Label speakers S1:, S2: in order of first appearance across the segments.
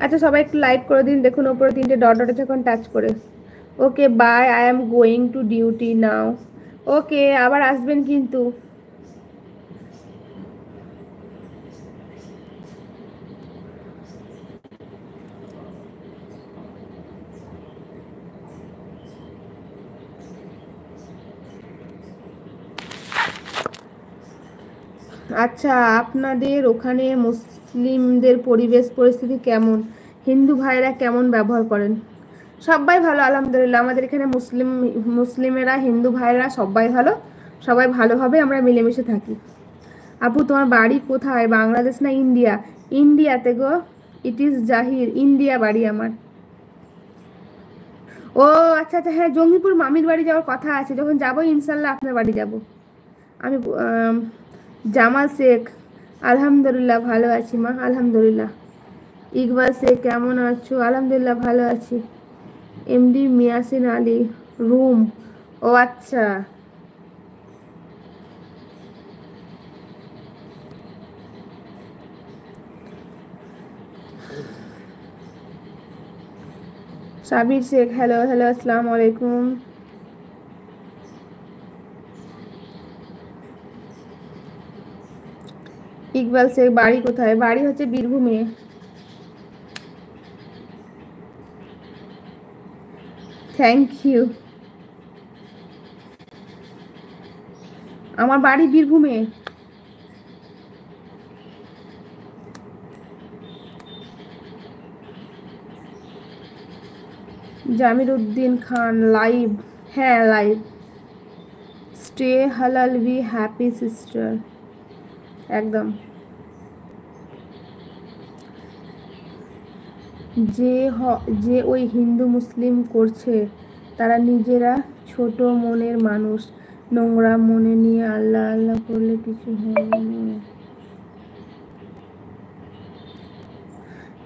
S1: আচ্ছা সবাই একটু লাইক করে দিন, দেখুন ওপরে 3টে ডট ডট আছে, এখন টাচ করে। Okay bye, I am going to duty now. Okay, আবার আসবেন কিন্তু। আচ্ছা, আপনাদের ওখানে মুসলিমদের পরিবেশ পরিস্থিতি কেমন? হিন্দু ভাইরা কেমন ব্যবহার করেন? সবাই ভালো আলহামদুলিল্লাহ। আমাদের এখানে মুসলিমেরা হিন্দু ভাইরা সবাই ভালো, সবাই ভালোভাবে আমরা মিলেমিশে থাকি। আপু তোমার বাড়ি কোথায়, বাংলাদেশ না ইন্ডিয়া? ইন্ডিয়াতে গো। ইট ইজ জাহির, ইন্ডিয়া বাড়ি আমার। ও আচ্ছা আচ্ছা, হ্যাঁ জঙ্গিপুর মামির বাড়ি যাওয়ার কথা আছে, যখন যাবো ইনশাল্লাহ আপনার বাড়ি যাব। আমি জামাল শেখ। আলহামদুলিল্লাহ ভালো আছি মা, আলহামদুলিল্লাহ। ইকবাল শেখ কেমন আছো? আলহামদুলিল্লাহ ভালো আছি। এমডি মিয়াসিন আলী রুম। ও আচ্ছা। সাবির শেখ হ্যালো হ্যালো, আসসালামু আলাইকুম। ইকবাল শেখ বাড়ি কোথায়? বাড়ি হচ্ছে বীরভূমে। Thank you. আমার বাড়ি বীরভূমে। জামির উদ্দিন খান লাইভ। হ্যাঁ live. Stay halal be happy sister. একদম। যে ওই হিন্দু মুসলিম করছে তারা নিজেরা ছোট মনের মানুষ, নোংরা মনে নিয়ে আল্লাহ আল্লাহ করলে কিছু হবে না।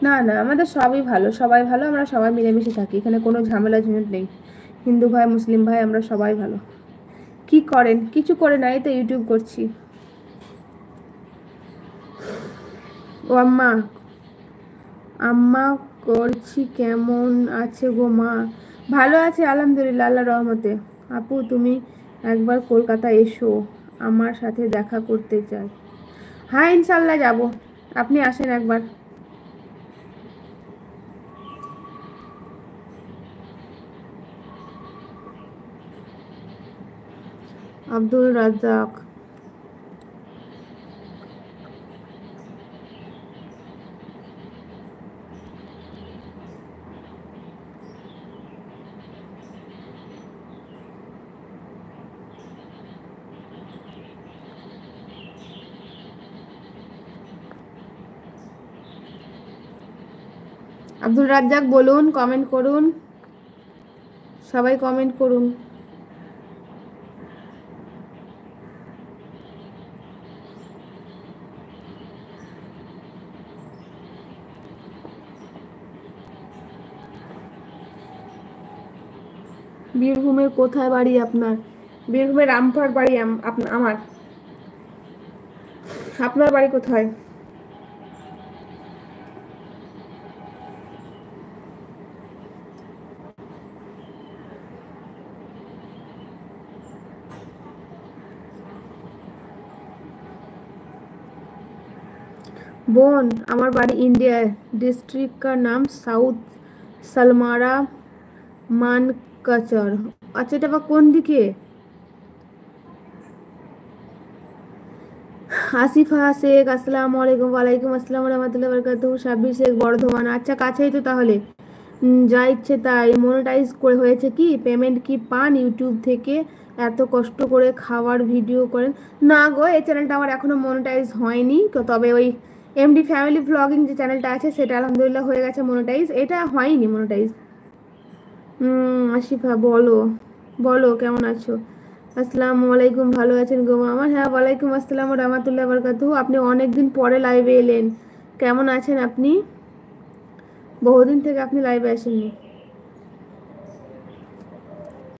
S1: না না, আমাদের সবই ভালো, সবাই ভালো, আমরা সবাই মিলেমিশে থাকি, এখানে কোনো ঝামেলা ঝঞ্ঝট নেই। হিন্দু ভাই মুসলিম ভাই আমরা সবাই ভালো। কি করেন? কিছু করে নাই তো, ইউটিউব করছি। ও আম্মা, আম্মা করছি। কেমন আছে গো মা? ভালো আছে আলহামদুলিল্লাহ আল্লাহ রহমতে। আপু তুমি একবার কলকাতা এসো, আমার সাথে দেখা করতে চাই। হ্যাঁ ইনশাল্লাহ যাব, আপনি আসেন একবার। আব্দুল রাজ্জাক। আব্দুল রাজ্জাক বলুন, কমেন্ট করুন, সবাই কমেন্ট করুন। বীরভূমের কোথায় বাড়ি আপনার? বীরভূমের রামপুরহাট বাড়ি আমার। আপনার বাড়ি কোথায়? বোন আমার বাড়ি इंडिया, डिस्ट्रिक्ट का नाम साउथ सलमारा मानकचर। আচ্ছা এটা বা কোন দিকে? আসিফা শেখ আসসালামু আলাইকুম। ওয়ালাইকুম আসসালাম রহমতুল্লাহ বরকাতুহু। সাব্বির শেখ বর্ধমান। আচ্ছা কাছেই তো তাহলে। যা ইচ্ছে তাই। মনিটাইজ করে হয়েছে কি? পেমেন্ট কি পান ইউটিউব থেকে? এত কষ্ট করে খাওয়ার ভিডিও করেন। না গো, এই চ্যানেলটা আমার এখনো মনিটাইজ হয়নি, তবে ওই এমডি ফ্যামিলি ব্লগিং যে চ্যানেলটা আছে সেটা আলহামদুলিল্লাহ হয়ে গেছে মনিটাইজ, এটা হয়নি মনিটাইজ। আশিফা বলো, বলো কেমন আছো? আসসালামু আলাইকুম, ভালো আছেন গো আমার? হ্যাঁ ওয়ালাইকুম আসসালাম রহমতুল্লাহ বরকাতুহু। আপনি অনেকদিন পরে লাইভে এলেন, কেমন আছেন আপনি? বহুদিন থেকে আপনি লাইভে আসেননি।